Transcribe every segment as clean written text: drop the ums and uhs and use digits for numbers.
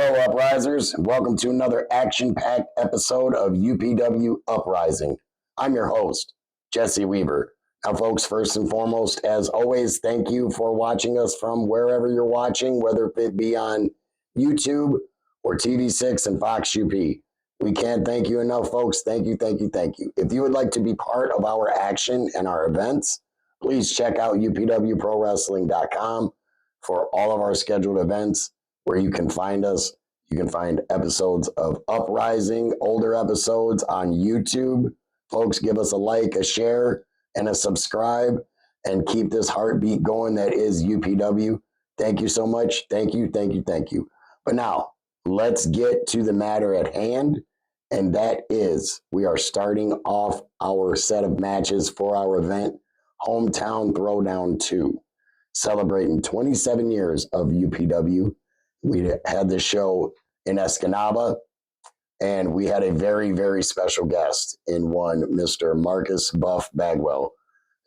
Hello, Uprisers. Welcome to another action-packed episode of UPW Uprising. I'm your host, Jesse Weaver. Now, folks, first and foremost, as always, thank you for watching us from wherever you're watching, whether it be on YouTube or TV6 and Fox UP. We can't thank you enough, folks. Thank you, thank you, thank you. If you would like to be part of our action and our events, please check out UPWProWrestling.com for all of our scheduled events where you can find us. You can find episodes of Uprising, older episodes on YouTube. Folks, give us a like, a share, and a subscribe, and keep this heartbeat going that is UPW. Thank you so much. Thank you, thank you, thank you. But now, let's get to the matter at hand, and that is we are starting off our set of matches for our event, Hometown Throwdown 2, celebrating 27 years of UPW. We had the show in Escanaba, and we had a very, very special guest in one, Mr. Marcus Buff Bagwell.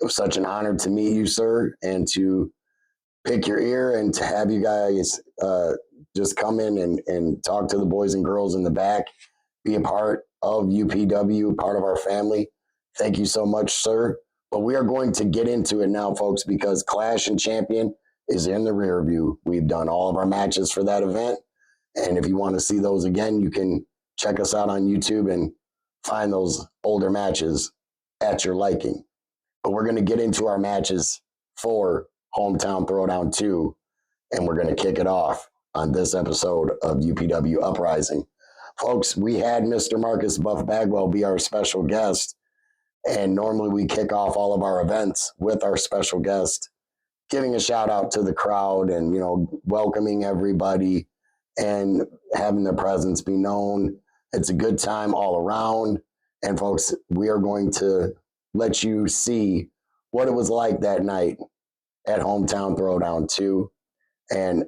It was such an honor to meet you, sir, and to pick your ear and to have you guys just come in and talk to the boys and girls in the back, be a part of UPW, part of our family. Thank you so much, sir. But we are going to get into it now, folks, because Clash and Champion is in the rear view. We've done all of our matches for that event. And if you want to see those again, you can check us out on YouTube and find those older matches at your liking. But we're going to get into our matches for Hometown Throwdown 2, and we're going to kick it off on this episode of UPW Uprising. Folks, we had Mr. Marcus Buff Bagwell be our special guest, and normally we kick off all of our events with our special guest giving a shout out to the crowd and, you know, welcoming everybody and having their presence be known. It's a good time all around. And folks, we are going to let you see what it was like that night at Hometown Throwdown 2. And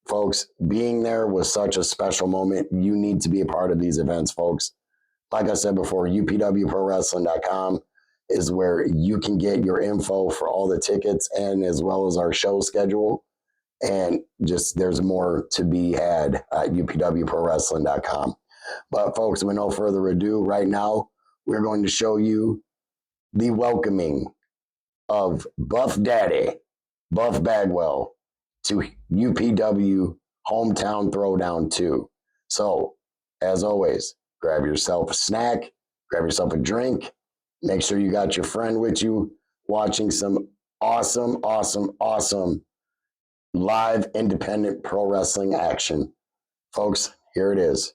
folks, being there was such a special moment. You need to be a part of these events, folks. Like I said before, UPWProWrestling.com is where you can get your info for all the tickets and as well as our show schedule. And just there's more to be had at UPWProWrestling.com. But folks, with no further ado, right now, we're going to show you the welcoming of Buff Daddy, Buff Bagwell, to UPW Hometown Throwdown 2. So, as always, grab yourself a snack, grab yourself a drink. Make sure you got your friend with you watching some awesome, awesome, awesome live independent pro wrestling action. Folks, here it is.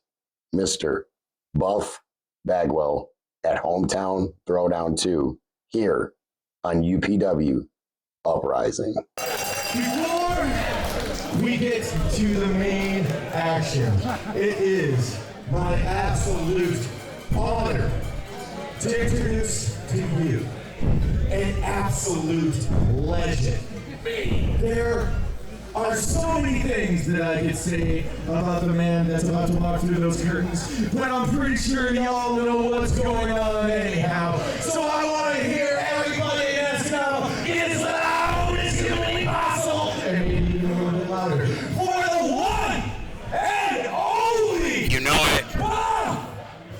Mr. Buff Bagwell at Hometown Throwdown 2 here on UPW Uprising. Before we get to the main action, it is my absolute honor to introduce to you an absolute legend. There are so many things that I could say about the man that's about to walk through those curtains, but I'm pretty sure y'all know what's going on anyhow. So I want to hear everybody in this now get as loud as humanly possible, and maybe even a little bit louder, for the one and only, you know it, Buff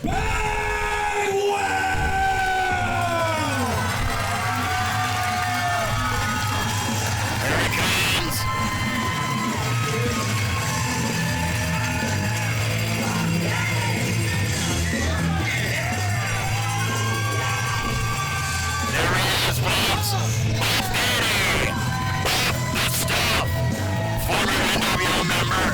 Bagwell! here he comes. There he is, folks. Buff Daddy. Buff the Stuff. Former NWO member,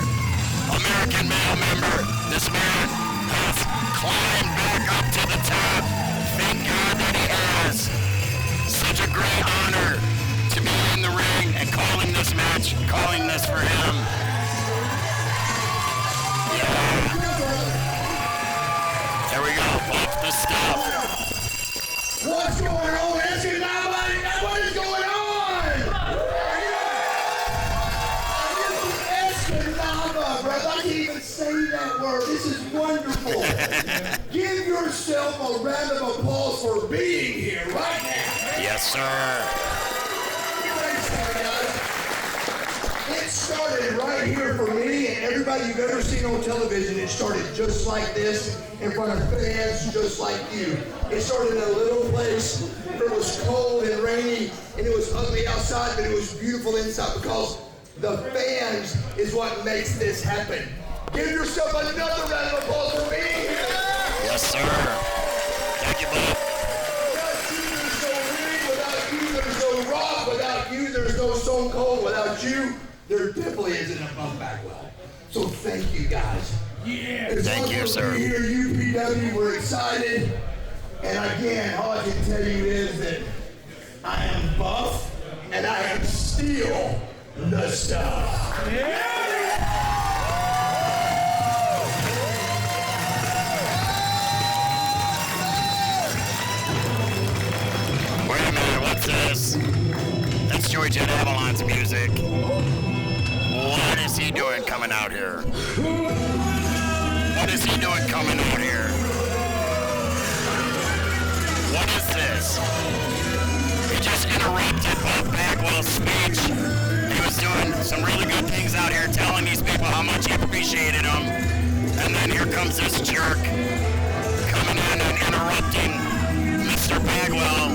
American Male member. This man has climbed back up to the top. Thank God that he has. Such a great honor to be in the ring and calling this match, calling this for him. Yeah. There we go, Buff the Stuff. What's going on? What is going on? Escanaba, brother. I can't even say that word. This is wonderful. Give yourself a round of applause for being here right now. Yes, sir. It started right here for me and everybody you've ever seen on television, it started just like this, in front of fans just like you. It started in a little place where it was cold and rainy, and it was ugly outside, but it was beautiful inside because the fans is what makes this happen. Give yourself another round of applause for being here. Yes, sir. Thank you, Bob. Without you, there's no rock. Without you, there's no Stone Cold. Without you, there definitely isn't a Buff Bagwell. So thank you, guys. Yeah. Thank you, sir. Here, UPW, we're excited. And again, all I can tell you is that I am Buff, and I am still the stuff. Yeah. Wait a minute, what's this? That's Joey Jet Avalon's music. What is he doing coming out here? What is he doing coming out here? What is this? He just interrupted Buff Bagwell's speech. He was doing some really good things out here, telling these people how much he appreciated them. And then here comes this jerk coming in and interrupting Mr. Bagwell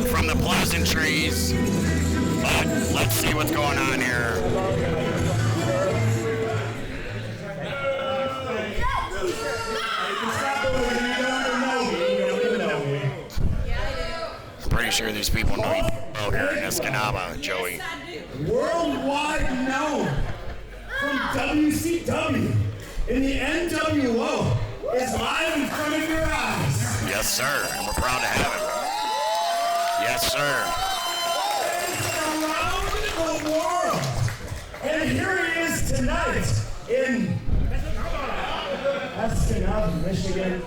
from the pleasantries. But let's see what's going on here. I'm pretty sure these people know you out here in Escanaba, Joey. Worldwide known from WCW in the NWO is live in front of your eyes. Yes, sir, and we're proud to have him. Yes, sir. Around the world. And here he is tonight in Escanaba, Michigan.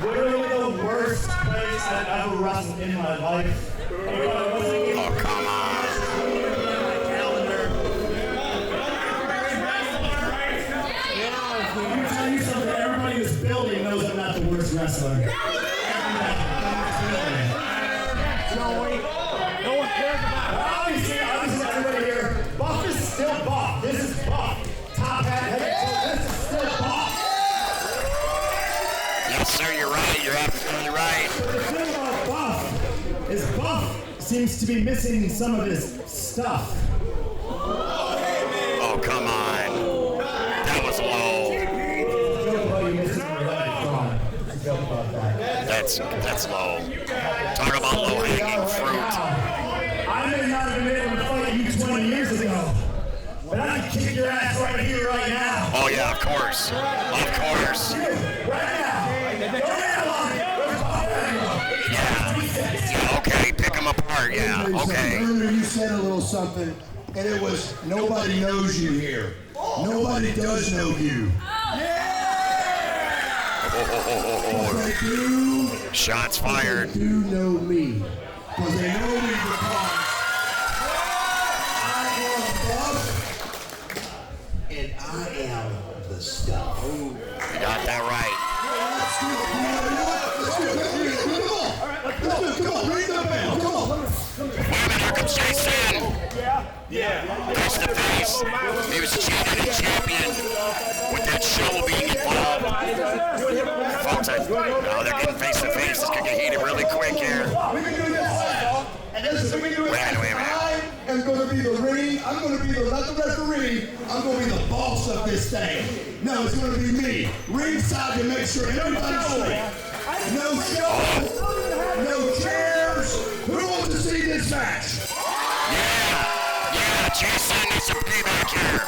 Literally the worst place I've ever wrestled in my life. Oh, come on. Let me tell you something, everybody in this building knows I'm not the worst wrestler. No one cares about it. Obviously, everybody here, Buff is still Buff. This is Buff. Top hat, head, this is still Buff. Yes, sir, you're right. You're absolutely right. The thing about Buff is Buff seems to be missing some of his stuff. Oh, come on. That was low. That's low. Talk about low-hanging fruit. I may not have been able to fight you 20 years ago, but I can kick your ass right here, right now. Oh, yeah, of course. Of course. Right now. Go down. Yeah, okay, pick them apart, yeah, okay. Earlier you said a little something, and it was, nobody knows you here. Nobody does know you. They do. Shots fired. They do know me. Because they know me because I am Buff, and I am the stuff. You got that right. Come on, ring the bell. Come on. Wait a minute, here comes Jason. Face to face. He was cheated and champion with that show being involved. Folks, they're getting face to face. This could get heated really quick here. We can do this. And this is we can do it. Wait a minute. I am going to be the ring. I'm going to be not the referee. I'm going to be the boss of this thing. No, it's going to be me. Ringside to make sure everybody's straight. No show. No chairs. Who wants to see this match? Yeah, Jason needs some payback here.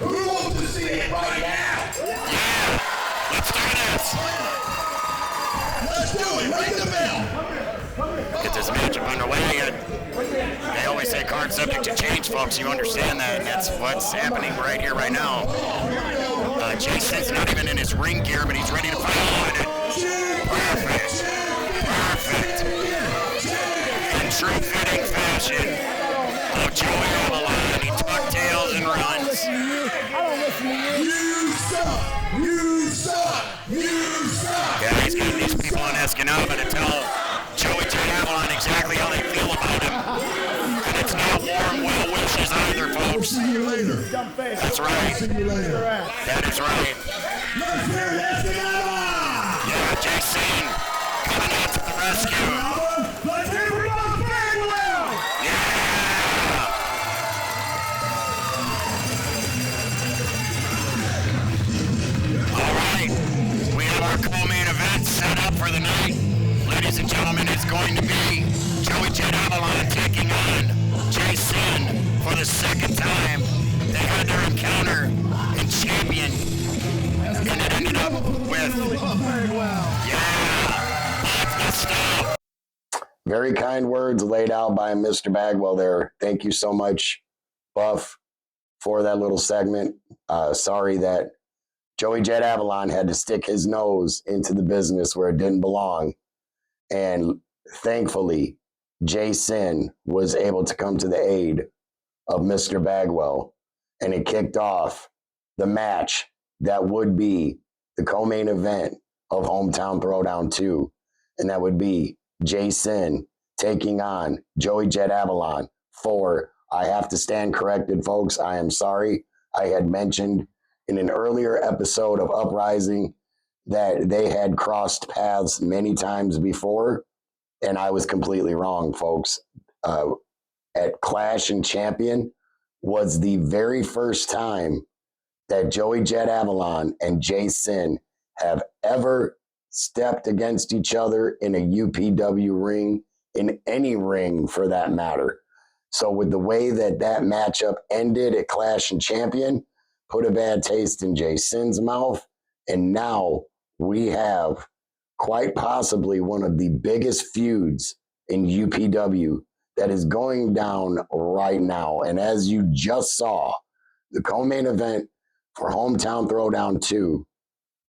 Who wants to see it right now? Yeah, let's do this. Let's do it. Ring the bell. Get this matchup underway. They always say card subject to change, folks. You understand that, and that's what's happening right here, right now. Jason's not even in his ring gear, but he's ready to fight. Perfect. In true fitting fashion of Joey Avalon, he tucktails and runs. You suck. Yeah, he's getting these people in Escanaba to tell Joey J. Avalon exactly how they feel about him. And it's not warm well wishes either, folks. See you later. That's right. See you later. That is right. Let's hear this together! Yeah, Jason coming out to the rescue. Let's hear it for Buff Bagwell! Yeah! All right, we have our co-main event set up for the night. Ladies and gentlemen, it's going to be Joey Jet Avalon taking on Jason for the second time. They had their encounter in Champion, and it ended up with, yeah, that's the stuff. Very kind words laid out by Mr. Bagwell there. Thank you so much, Buff, for that little segment. Sorry that Joey Jet Avalon had to stick his nose into the business where it didn't belong. And thankfully, Jason was able to come to the aid of Mr. Bagwell. And it kicked off the match that would be the co-main event of Hometown Throwdown 2. And that would be Jason taking on Joey Jet Avalon for, I have to stand corrected, folks. I am sorry. I had mentioned in an earlier episode of Uprising that they had crossed paths many times before, and I was completely wrong, folks. At Clash and Champion was the very first time that Joey Jet Avalon and Jason have ever stepped against each other in a UPW ring, in any ring for that matter. So with the way that matchup ended at Clash and Champion, put a bad taste in Jason's mouth, and now we have quite possibly one of the biggest feuds in UPW that is going down right now. And as you just saw, the co-main event for Hometown Throwdown 2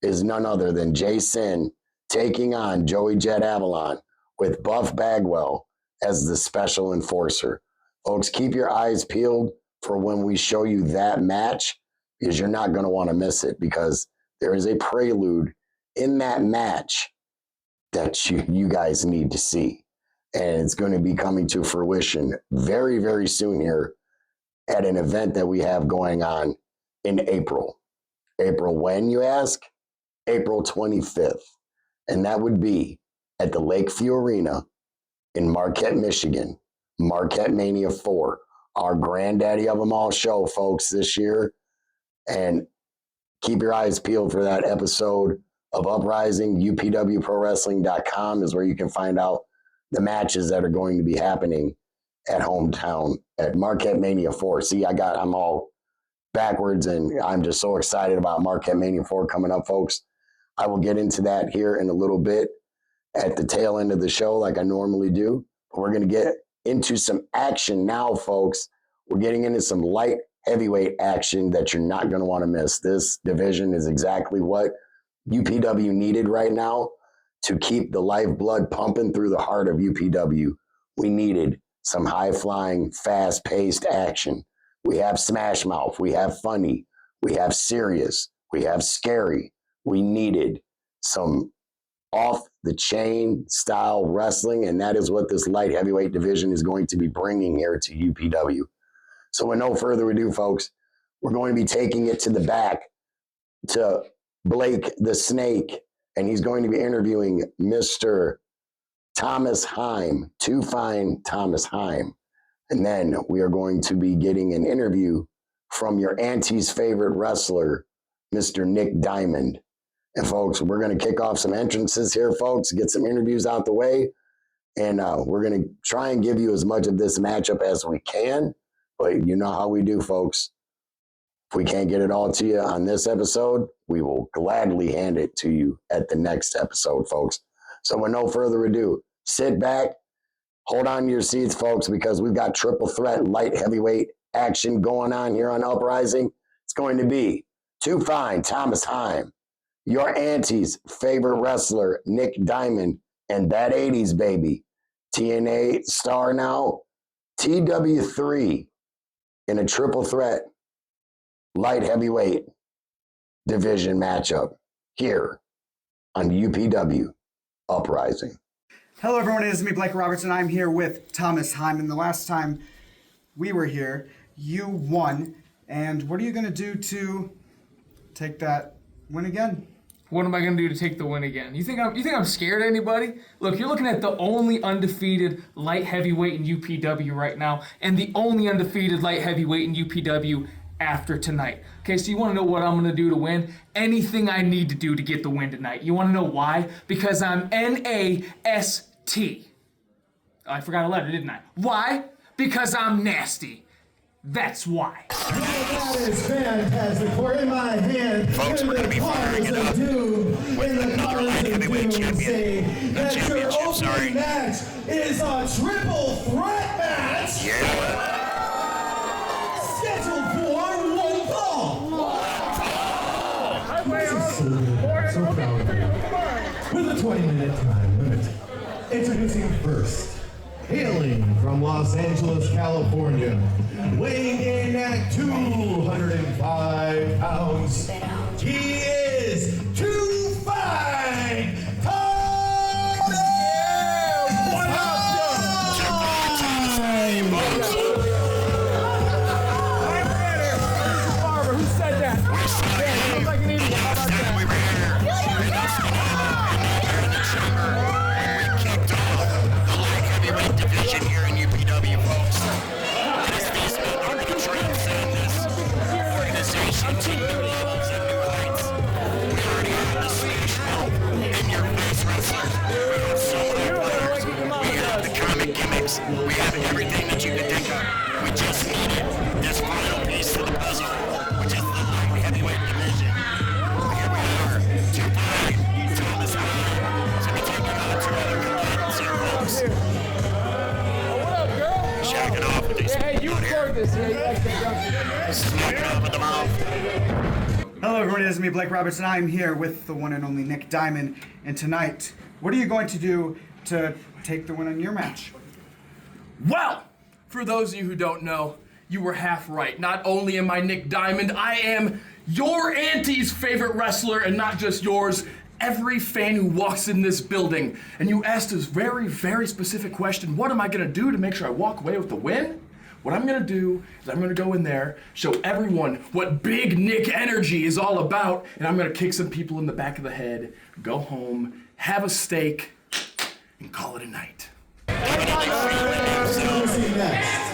is none other than Jason taking on Joey Jet Avalon with Buff Bagwell as the special enforcer. Folks, keep your eyes peeled for when we show you that match, because you're not going to want to miss it, because there is a prelude in that match that you guys need to see. And it's going to be coming to fruition very, very soon here at an event that we have going on in April. April when, you ask? April 25th. And that would be at the Lakeview Arena in Marquette, Michigan. Marquette Mania 4. Our granddaddy of them all show, folks, this year. And keep your eyes peeled for that episode of Uprising. UPWProWrestling.com is where you can find out the matches that are going to be happening at Hometown at Marquette Mania 4. See, I'm all backwards, and I'm just so excited about Marquette Mania 4 coming up, folks. I will get into that here in a little bit at the tail end of the show like I normally do. But we're going to get into some action now, folks. We're getting into some light heavyweight action that you're not going to want to miss. This division is exactly what UPW needed right now to keep the lifeblood pumping through the heart of UPW. We needed some high-flying, fast-paced action. We have Smash Mouth. We have Funny. We have Serious. We have Scary. We needed some off-the-chain style wrestling, and that is what this light heavyweight division is going to be bringing here to UPW. So with no further ado, folks, we're going to be taking it to the back to Blake the Snake, and he's going to be interviewing Mr. Thomas Heim, Too Fine Thomas Heim. And then we are going to be getting an interview from your auntie's favorite wrestler, Mr. Nick Diamond. And folks, we're going to kick off some entrances here, folks, get some interviews out the way. And we're going to try and give you as much of this matchup as we can. But you know how we do, folks. If we can't get it all to you on this episode, we will gladly hand it to you at the next episode, folks. So with no further ado, sit back, hold on to your seats, folks, because we've got triple threat light heavyweight action going on here on Uprising. It's going to be Too Fine Thomas Heim, your auntie's favorite wrestler, Nick Diamond, and that 80s baby, TNA star now, TW3, in a triple threat light heavyweight division matchup here on UPW Uprising. Hello everyone, it is me, Blake Robertson. I'm here with Thomas Heim, and the last time we were here, you won And what are you going to do to take that win again? What am I going to do to take the win again? You think I'm scared of anybody? Look, you're looking at the only undefeated light heavyweight in UPW right now, and the only undefeated light heavyweight in UPW after tonight. Okay, so you want to know what I'm going to do to win? Anything I need to do to get the win tonight. You want to know why? Because I'm N-A-S-T. I forgot a letter, didn't I? Why? Because I'm nasty. That's why. That is fantastic. For in my hand, Folks, we're going to be firing it up with another light heavyweight champion. The championship, sorry. Match is a triple threat match. Yeah. Scheduled for one fall. So proud of you. With a 20-minute time limit. Introducing first. Hailing from Los Angeles, California, weighing in at 205 pounds, he is Too Fine Thomas Heim. Who said that? Looks like an idiot. How about that? We were here in the chamber, and we kicked off the light heavyweight division here in UPW, folks. As these men are transcend this organization to new levels and new heights. We already have the smash mouth in your face wrestlers. We have so many players. We have the comic gimmicks. We have everything that you could think of. We just needed this final piece to the puzzle, which is the light heavyweight division. Here we are, Too Fine Thomas Heim. So we take it on to other combatants here, folks. What up, girl? Shacking off with these Hey, you record this. smoking off with the mouth. Hello everyone, it is me, Blake Robertson. I'm here with the one and only Nick Diamond. And tonight, what are you going to do to take the win on your match? Well, for those of you who don't know, you were half right. Not only am I Nick Diamond, I am your auntie's favorite wrestler, and not just yours, every fan who walks in this building. And you asked this very, very specific question, what am I gonna do to make sure I walk away with the win? What I'm gonna do is I'm gonna go in there, show everyone what Big Nick energy is all about, and I'm gonna kick some people in the back of the head, go home, have a steak, and call it a night. Introducing next,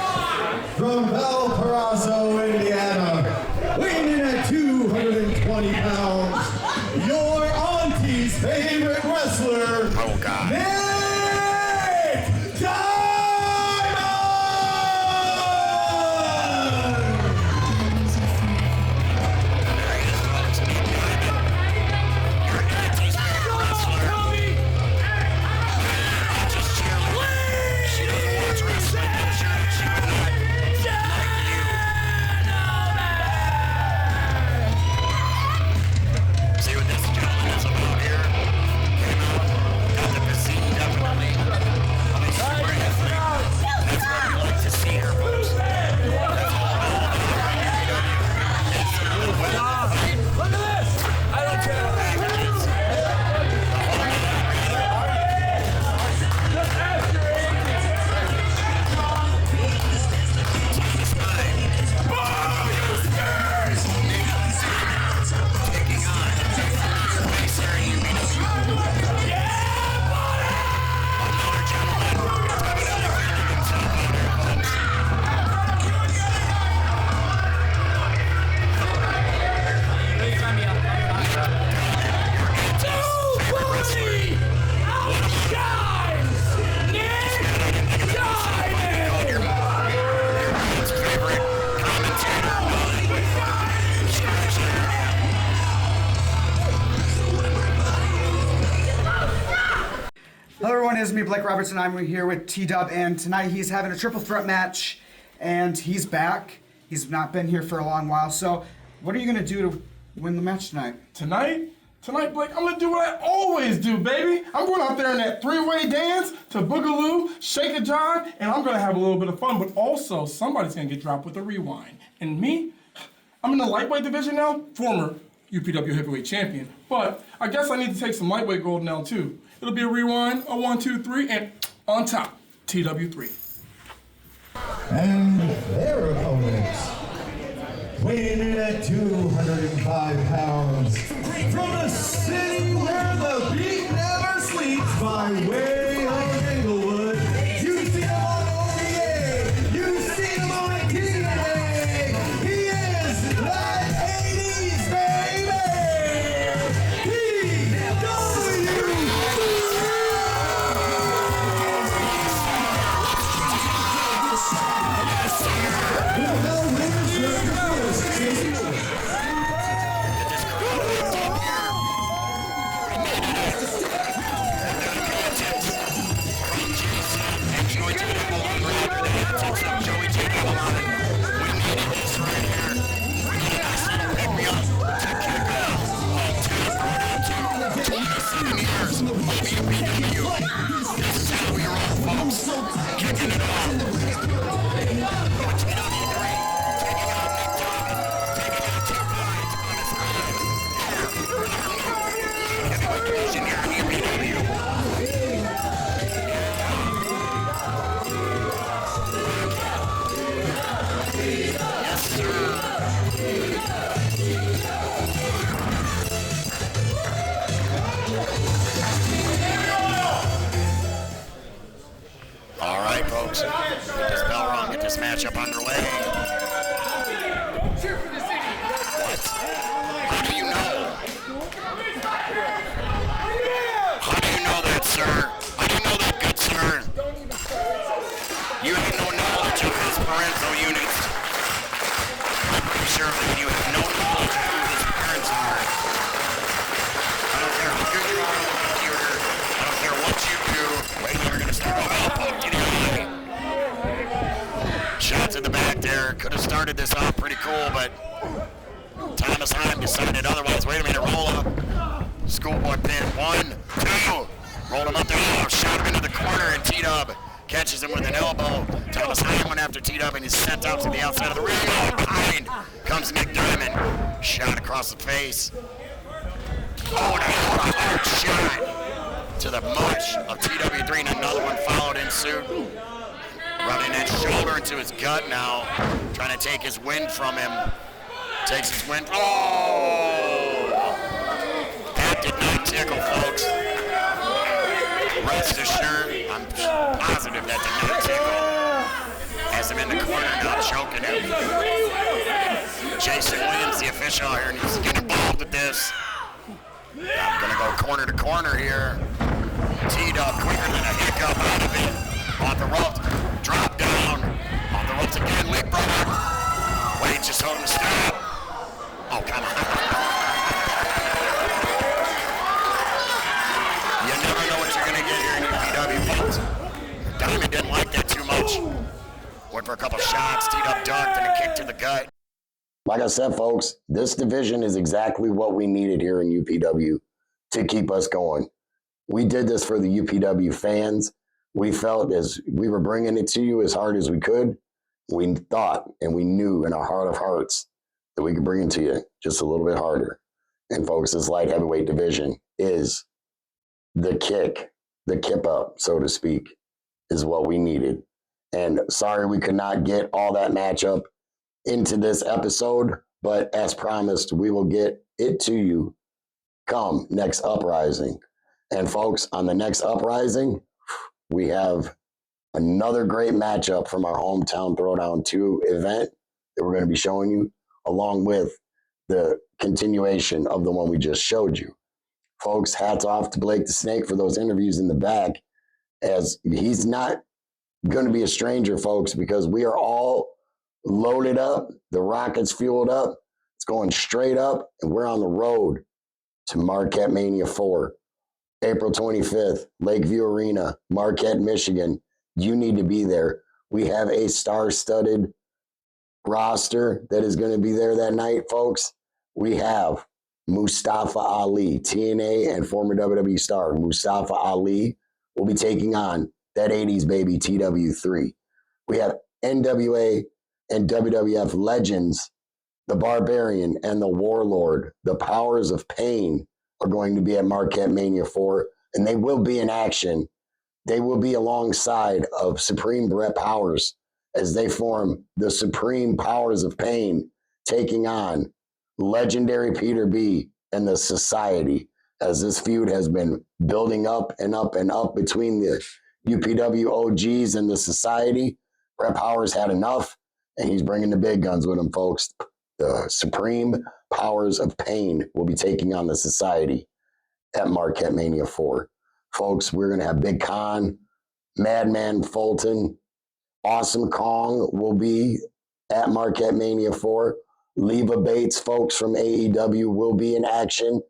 from Valparaiso, Indiana, weighing in at 220 pounds, your auntie's favorite wrestler, Oh, God. Nick Diamond! See what this gentleman is about here? Came out, got the physique, definitely. I mean, super athletic. That's what we like to see here, folks. Look at this! I don't care. Just ask your Hello everyone, it is me, Blake Robertson. I'm here with T-Dub, and tonight he's having a triple threat match, and he's back. He's not been here for a long while, so what are you going to do to win the match tonight? Tonight, Blake, I'm gonna do what I always do, baby. I'm going out there in that three-way dance to Boogaloo, Shake a John, and I'm gonna have a little bit of fun, but also somebody's gonna get dropped with a rewind. And me, I'm in the lightweight division now, former UPW heavyweight champion, but I guess I need to take some lightweight gold now too. It'll be a rewind, a 1, 2, 3, and on top, TW3. And their opponents, weighing in at 205 pounds, from the city where the beat never sleeps, by way of Inglewood. You've seen him on OVA, you've seen him on TNA. He is that 80s baby. All right, folks. Get this bell rung. Get this matchup underway. What? How do you know? How do you know that, sir? How do you know that, good sir? You have no knowledge of his parental units. I'm pretty sure that you have no knowledge of who his parents are. I don't care how good you are on the computer. I don't care what you do. Wait, you're going to start off. Shots in the back there. Could have started this off pretty cool, but Thomas Heim decided otherwise. Wait a minute, roll up. Schoolboy pin. 1, 2. Rolled him up there. Oh, shot him into the corner, and T-Dub catches him with an elbow. Thomas Heim went after T-Dub, and he's sent out to the outside of the ring. Oh, behind comes Nick Diamond. Shot across the face. Oh, and a hard shot to the mush of TW3, and another one followed in suit. Running that shoulder into his gut now, trying to take his wind from him. Takes his wind. Oh! That did not tickle, folks. Rest assured, I'm positive that did not tickle. Has him in the corner, not choking him. Jason Williams, the official here, needs to get involved with this. I'm gonna go corner to corner here. Teed up quicker than a hiccup out of it. On the ropes, drop down. On the ropes again, leapfrog. Wait, just hold him to stop. Oh, come on. You never know what you're gonna get here in UPW, folks. Diamond didn't like that too much. Went for a couple shots, teed up, ducked, and a kick to the gut. Like I said, folks, this division is exactly what we needed here in UPW to keep us going. We did this for the UPW fans. We felt as we were bringing it to you as hard as we could. We thought and we knew in our heart of hearts that we could bring it to you just a little bit harder. And folks, this light heavyweight division is the kip up, so to speak, is what we needed. And sorry we could not get all that matchup into this episode, but as promised, we will get it to you come next Uprising. And folks, on the next Uprising, we have another great matchup from our hometown Throwdown 2 event that we're going to be showing you, along with the continuation of the one we just showed you. Folks, hats off to Blake the Snake for those interviews in the back, as he's not going to be a stranger, folks, because we are all loaded up. The rocket's fueled up. It's going straight up, and we're on the road to Marquette Mania 4. April 25th, Lakeview Arena, Marquette, Michigan. You need to be there. We have a star-studded roster that is going to be there that night, folks. We have Mustafa Ali, TNA and former WWE star. Mustafa Ali will be taking on that 80s baby TW3. We have NWA and WWF legends, the Barbarian and the Warlord. The Powers of Pain are going to be at Marquette Mania 4, and they will be in action. They will be alongside of Supreme Brett Powers as they form the Supreme Powers of Pain, taking on legendary Peter B and the Society, as this feud has been building up and up and up between the UPW OGs and the Society. Brett Powers had enough, and he's bringing the big guns with him, folks. The Supreme Powers of Pain will be taking on the Society at Marquette Mania 4. Folks, we're going to have Big Con, Madman Fulton, Awesome Kong will be at Marquette Mania 4. Leva Bates, folks from AEW, will be in action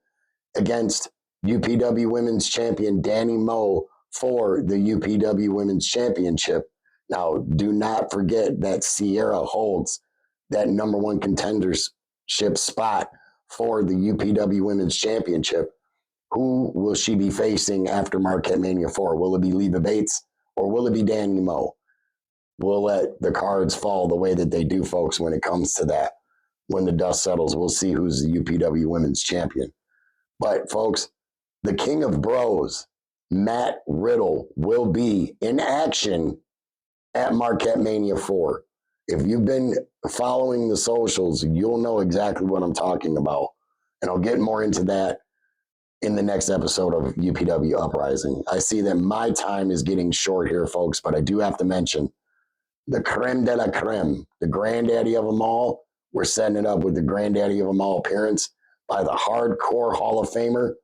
against UPW Women's Champion Danny Moe for the UPW Women's Championship. Now, do not forget that Sierra holds that number one contendership spot for the UPW Women's Championship. Who will she be facing after Marquette Mania 4? Will it be Leva Bates or will it be Danny Moe? We'll let the cards fall the way that they do, folks, when it comes to that. When the dust settles, we'll see who's the UPW Women's Champion. But, folks, the King of Bros, Matt Riddle, will be in action at Marquette Mania 4. If you've been following the socials, you'll know exactly what I'm talking about. And I'll get more into that in the next episode of UPW Uprising. I see that my time is getting short here, folks, but I do have to mention the creme de la creme, the granddaddy of them all. We're setting it up with the granddaddy of them all appearance by the Hardcore Hall of Famer.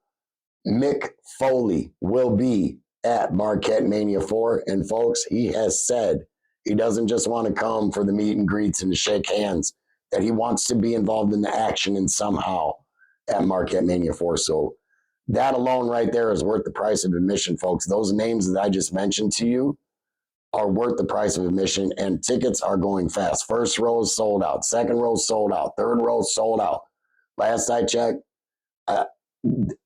Mick Foley will be at Marquette Mania 4. And folks, he has said he doesn't just want to come for the meet and greets and to shake hands, that he wants to be involved in the action and somehow at Marquette Mania 4. So that alone right there is worth the price of admission, folks. Those names that I just mentioned to you are worth the price of admission, and tickets are going fast. First row is sold out. Second row is sold out. Third row is sold out. Last I checked,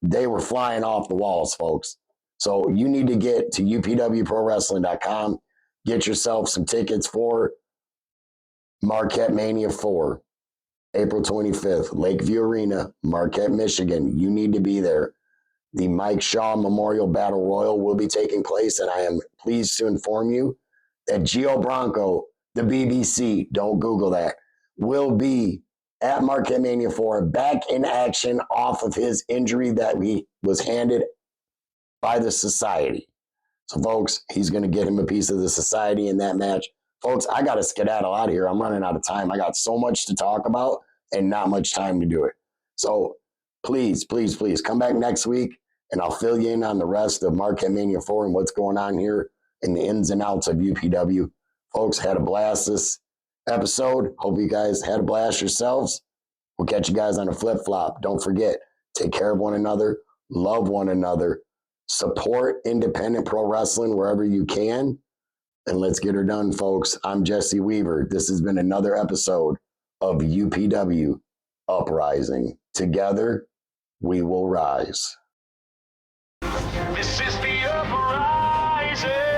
they were flying off the walls, folks. So you need to get to upwprowrestling.com. Get yourself some tickets for Marquette Mania 4, April 25th, Lakeview Arena, Marquette, Michigan. You need to be there. The Mike Shaw Memorial Battle Royal will be taking place, and I am pleased to inform you that Gio Bronco, the BBC, don't Google that, will be at Marquette Mania 4, back in action off of his injury that he was handed by the Society. So, folks, he's going to get him a piece of the Society in that match. Folks, I got to skedaddle out of here. I'm running out of time. I got so much to talk about and not much time to do it. So, please, please, please come back next week, and I'll fill you in on the rest of Marquette Mania 4 and what's going on here in the ins and outs of UPW. Folks, had a blast this episode. Hope you guys had a blast yourselves. We'll catch you guys on a flip-flop. Don't forget, take care of one another, love one another, support independent pro wrestling wherever you can, and let's get her done, folks. I'm Jesse Weaver. This has been another episode of UPW Uprising. Together, we will rise. This is the uprising.